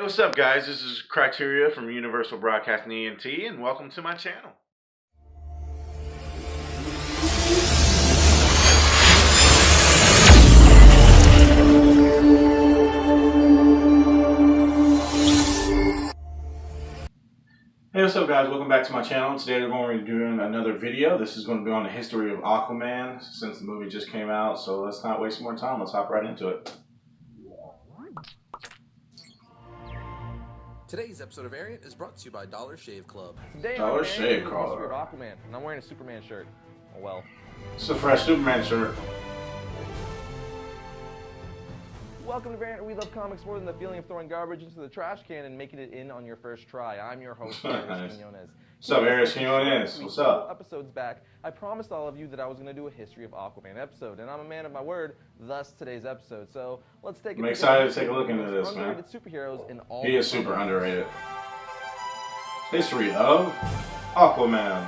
What's up, guys? This is Criteria from Universal Broadcasting ENT, and welcome to my channel. Hey, what's up, guys? Welcome back to my channel. Today we're going to be doing another video. This is going to be on the history of Aquaman, since the movie just came out, so let's not waste more time. Let's hop right into it. Today's episode of Ariant is brought to you by Dollar Shave Club. Today Dollar I'm Shave the Club. history of Aquaman, and I'm wearing a Superman shirt. Oh well. It's a fresh Superman shirt. Welcome to Variant, where we love comics more than the feeling of throwing garbage into the trash can and making it in on your first try. I'm your host, Arias Quinones. What's up, Arias Quinones? What's up? Episodes back, I promised all of you that I was going to do a history of Aquaman episode, and I'm a man of my word, thus today's episode. So let's take a I'm excited to take a look into this, man. Underrated superheroes in all. He is super underrated. History of Aquaman.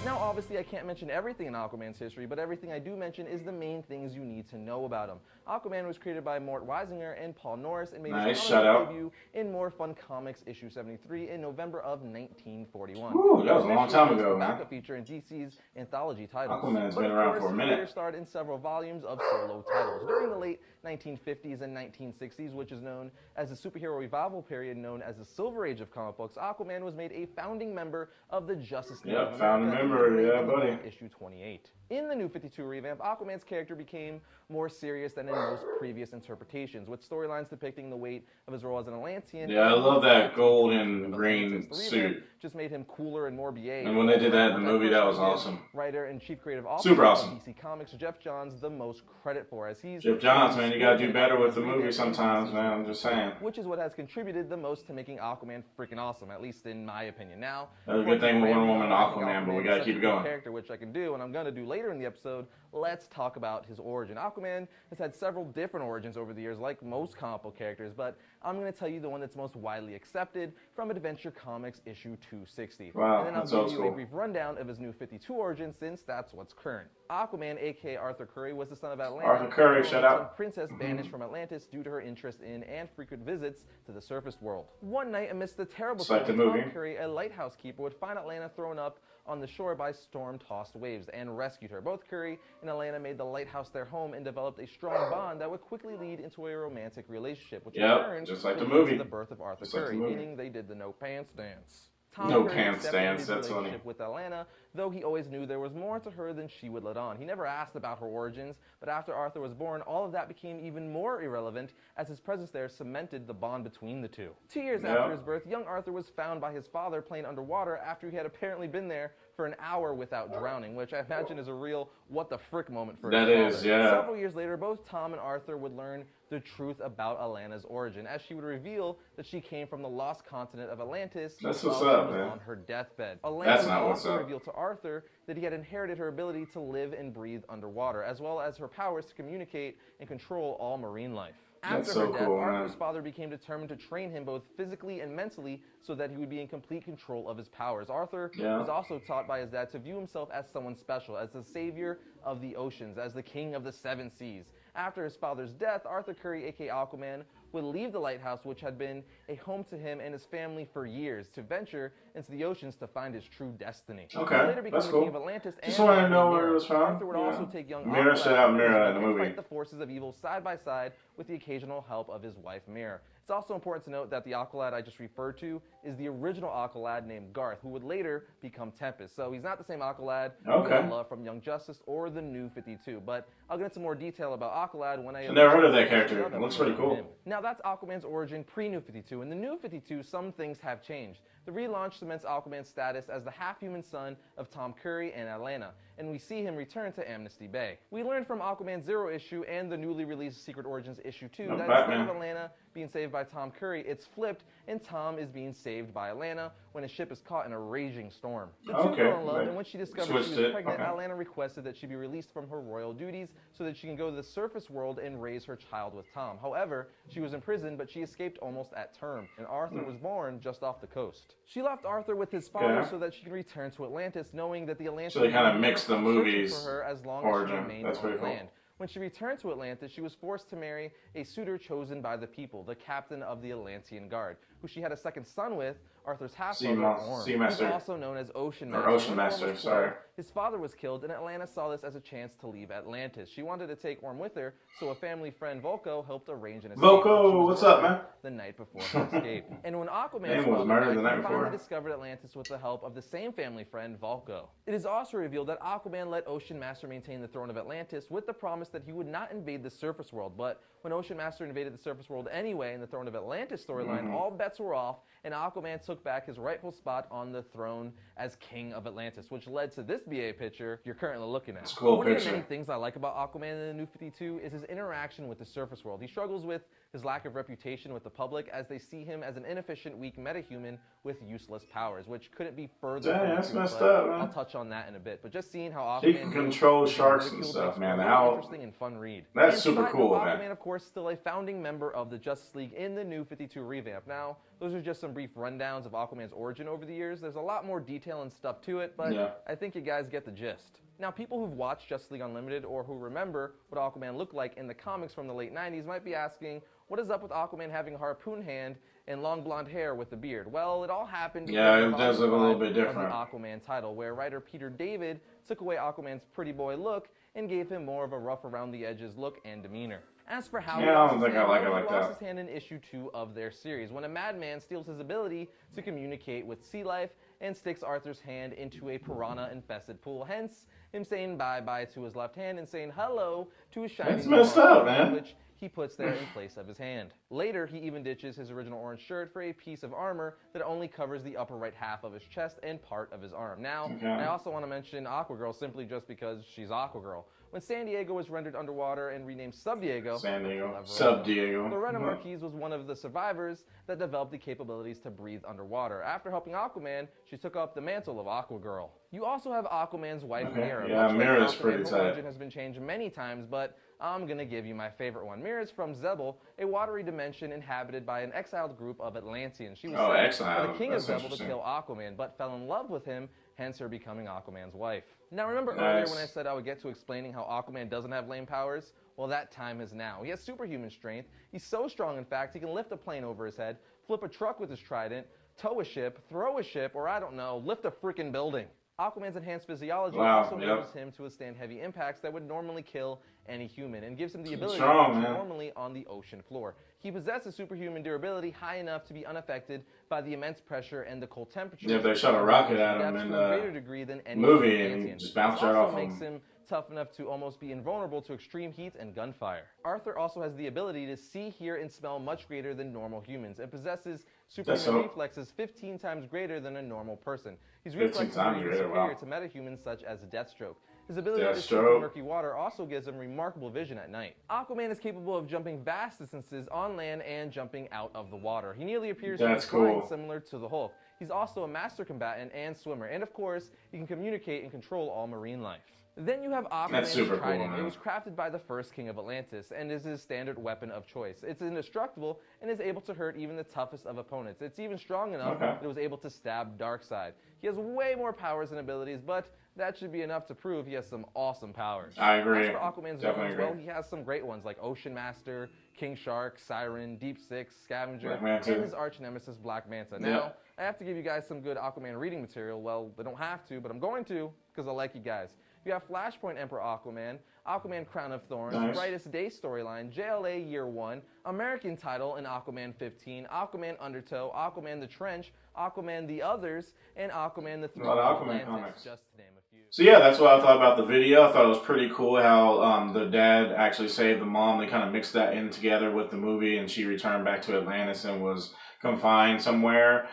Now, obviously, I can't mention everything in Aquaman's history, but everything I do mention is the main things you need to know about him. Aquaman was created by Mort Weisinger and Paul Norris and made his debut in More Fun Comics issue 73 in November of 1941. Ooh, that was a long time ago, man. Backup feature in DC's anthology titles. Aquaman's been around for a minute. He later starred in several volumes of solo titles. During the late 1950s and 1960s, which is known as the superhero revival period known as the Silver Age of comic books, Aquaman was made a founding member of the Justice League. Yep, founding member, yeah, buddy. Issue 28. In the New 52 revamp, Aquaman's character became more serious than in most previous interpretations, with storylines depicting the weight of his role as an Atlantean. Yeah, I love that gold and green suit. Just made him cooler and more behaved. And when they did that in the movie, that was awesome. Writer and chief creative officer Super awesome. of DC Comics, Jeff Johns, the most credit for, as he's Jeff Johns, man, you gotta do better with the movie sometimes, man. I'm just saying. Which is what has contributed the most to making Aquaman freaking awesome, at least in my opinion. Now, that was a good thing with Wonder Woman and Aquaman, but we gotta keep it going. Character, which I can do, and I'm gonna do later in the episode. Let's talk about his origin. Aquaman has had several different origins over the years, like most comic book characters, but I'm going to tell you the one that's most widely accepted from Adventure Comics issue 260. Wow, and then I'll that's give old you school. a brief rundown of his New 52 origin, since that's what's current. Aquaman, aka Arthur Curry, was the son of Atlanta. Arthur Curry, shout out. Princess banished from Atlantis due to her interest in and frequent visits to the surface world. One night, amidst the terrible storm, Tom Curry, a lighthouse keeper, would find Atlanta thrown up on the shore by storm-tossed waves and rescued her. Both Curry and Atlanta made the lighthouse their home and developed a strong bond that would quickly lead into a romantic relationship, which in turn just like the would movie. lead to the birth of Arthur Curry, meaning they did the no pants dance. Tom No Curry pants accepted dance, his that's funny. relationship with Atlanta, though he always knew there was more to her than she would let on. He never asked about her origins, but after Arthur was born, all of that became even more irrelevant, as his presence there cemented the bond between the two. 2 years after his birth, young Arthur was found by his father playing underwater after he had apparently been there for an hour without drowning, which I imagine is a real what the frick moment for his father. That is, yeah. Several years later, both Tom and Arthur would learn the truth about Atlanta's origin, as she would reveal that she came from the lost continent of Atlantis. That's while what's she up, was man. on her deathbed. That's Atlanta not would what's also up. reveal to Arthur that he had inherited her ability to live and breathe underwater, as well as her powers to communicate and control all marine life. That's After so her death, cool, man. Arthur's father became determined to train him both physically and mentally so that he would be in complete control of his powers. Arthur was also taught by his dad to view himself as someone special, as the savior of the oceans, as the king of the seven seas. After his father's death, Arthur Curry, aka Aquaman, would leave the lighthouse, which had been a home to him and his family for years, to venture into the oceans to find his true destiny. Okay, He later became that's the cool. king of Atlantis. Just and wanted to know where Mira. it was from. Arthur would also take young Mira, shout out Mira in the and movie. fight the forces of evil side by side with the occasional help of his wife Mira. It's also important to note that the Aqualad I just referred to is the original Aqualad named Garth, who would later become Tempest. So he's not the same Aqualad we all love from Young Justice or the New 52. But I'll get into more detail about Aqualad when I never heard of that character. It looks pretty cool. Now that's Aquaman's origin pre-New 52. In the New 52, some things have changed. The relaunch cements Aquaman's status as the half-human son of Tom Curry and Atlanta, and we see him return to Amnesty Bay. We learned from Aquaman Zero issue and the newly released Secret Origins issue 2 that instead of Atlanta being saved by Tom Curry, it's flipped, and Tom is being saved by Atlanta when his ship is caught in a raging storm. The two fell in love, and when she discovered she was pregnant, Atlanta requested that she be released from her royal duties so that she can go to the surface world and raise her child with Tom. However, she was imprisoned, but she escaped almost at term, and Arthur was born just off the coast. She left Arthur with his father so that she can return to Atlantis, knowing that the Atlantis so they kind of mixed the movies for her as long origin. as she remained That's on pretty cool. land. When she returned to Atlantis, she was forced to marry a suitor chosen by the people, the captain of the Atlantean Guard, who she had a second son with, Arthur's half-brother, Orm. He's also known as Ocean Master. Or Ocean Master, sorry. His father was killed, and Atlanta saw this as a chance to leave Atlantis. She wanted to take Orm with her, so a family friend, Volko, helped arrange an escape. Volko, what's up, man? The night before her escape. And when Aquaman was murdered the night he before. finally discovered Atlantis with the help of the same family friend, Volko. It is also revealed that Aquaman let Ocean Master maintain the throne of Atlantis with the promise that he would not invade the surface world. But when Ocean Master invaded the surface world anyway in the Throne of Atlantis storyline, all bets were off, and Aquaman took back his rightful spot on the throne as King of Atlantis, which led to this BA picture you're currently looking at. It's a cool One picture. of the many things I like about Aquaman in the New 52 is his interaction with the surface world. He struggles with his lack of reputation with the public as they see him as an inefficient, weak metahuman with useless powers, which couldn't be further from the that's truth, messed but up, man. I'll touch on that in a bit. But just seeing how He Aquaman can control sharks and stuff, man. How interesting and fun read. That's And super side cool, note, man. Aquaman, of course, still a founding member of the Justice League in the New 52 revamp. Now, those are just some brief rundowns of Aquaman's origin over the years. There's a lot more detail and stuff to it, but I think you guys get the gist. Now, people who've watched Justice League Unlimited or who remember what Aquaman looked like in the comics from the late 90s might be asking, what is up with Aquaman having a harpoon hand and long blonde hair with a beard? Well, it all happened because it does look a little bit different. of the Aquaman title, where writer Peter David took away Aquaman's pretty boy look and gave him more of a rough around the edges look and demeanor. As for how I don't think I like it like he lost that. his hand in issue 2 of their series, when a madman steals his ability to communicate with sea life and sticks Arthur's hand into a piranha-infested pool, hence him saying bye-bye to his left hand and saying hello to his shining That's messed up, man. which he puts there in place of his hand. Later, he even ditches his original orange shirt for a piece of armor that only covers the upper right half of his chest and part of his arm. Now, I also want to mention Aquagirl simply just because she's Aquagirl. When San Diego was rendered underwater and renamed Sub Diego, Lorena Marquez was one of the survivors that developed the capabilities to breathe underwater. After helping Aquaman, she took up the mantle of Aquagirl. You also have Aquaman's wife, Mera. Yeah, Mera's pretty tight. Her origin has been changed many times, but I'm gonna give you my favorite one. Mera is from Zebel, a watery dimension inhabited by an exiled group of Atlanteans. She was sent by the king of Zebel to kill Aquaman, but fell in love with him, hence her becoming Aquaman's wife. Now remember earlier when I said I would get to explaining how Aquaman doesn't have lame powers? Well, that time is now. He has superhuman strength. He's so strong, in fact, he can lift a plane over his head, flip a truck with his trident, tow a ship, throw a ship, or I don't know, lift a freaking building. Aquaman's enhanced physiology also enables him to withstand heavy impacts that would normally kill any human and gives him the ability to function normally on the ocean floor. He possesses superhuman durability high enough to be unaffected by the immense pressure and the cold temperatures. Yeah, they shot a rocket at him in the movie and he just bounced right off makes him tough enough to almost be invulnerable to extreme heat and gunfire. Arthur also has the ability to see, hear, and smell much greater than normal humans and possesses superhuman reflexes 15 times greater than a normal person. His reflexes are even superior to metahumans such as Deathstroke. His ability to see through murky water also gives him remarkable vision at night. Aquaman is capable of jumping vast distances on land and jumping out of the water. He nearly appears to be flying, similar to the Hulk. He's also a master combatant and swimmer, and of course, he can communicate and control all marine life. Then you have Aquaman's trident. It was crafted by the first king of Atlantis and is his standard weapon of choice. It's indestructible and is able to hurt even the toughest of opponents. It's even strong enough that it was able to stab Darkseid. He has way more powers and abilities, but that should be enough to prove he has some awesome powers. I agree. As for Aquaman's villains, well, he has some great ones like Ocean Master, King Shark, Siren, Deep Six, Scavenger, and his arch nemesis Black Manta. Now, I have to give you guys some good Aquaman reading material. Well, they don't have to, but I'm going to because I like you guys. You have Flashpoint Emperor Aquaman, Aquaman Crown of Thorns, Brightest Day storyline, JLA Year 1, American title in Aquaman 15, Aquaman Undertow, Aquaman the Trench, Aquaman the Others, and Aquaman the Throne of Atlantis, just to name a few. So yeah, that's what I thought about the video. I thought it was pretty cool how the dad actually saved the mom. They kind of mixed that in together with the movie, and she returned back to Atlantis and was confined somewhere.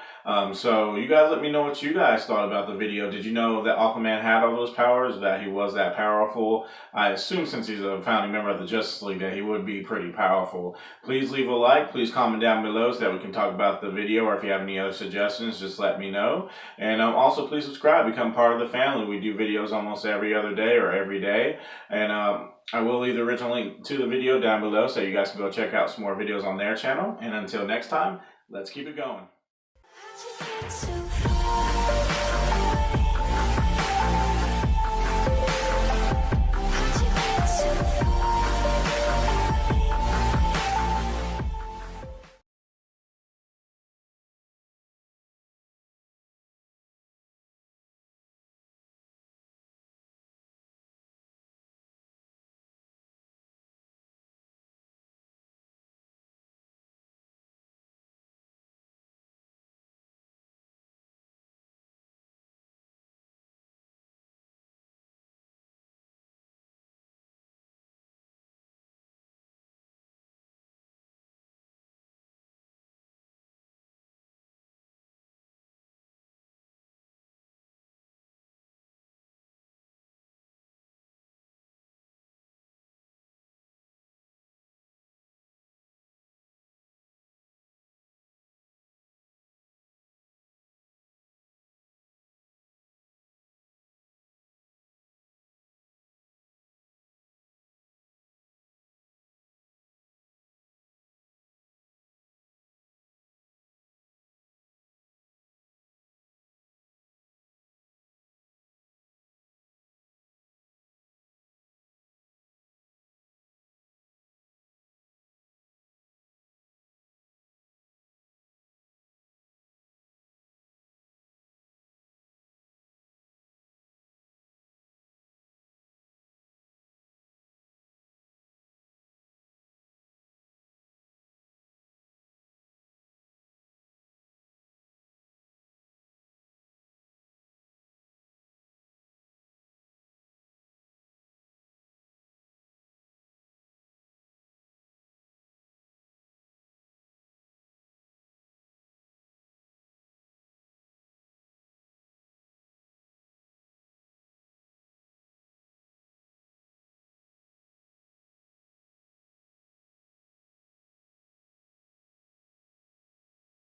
So you guys let me know what you guys thought about the video. Did you know that Aquaman had all those powers, that he was that powerful? I assume since he's a founding member of the Justice League that he would be pretty powerful. Please leave a like. Please comment down below so that we can talk about the video, or if you have any other suggestions, just let me know. And also please subscribe, become part of the family. We do videos almost every other day or every day. And I will leave the original link to the video down below so you guys can go check out some more videos on their channel. And until next time, let's keep it going. So far.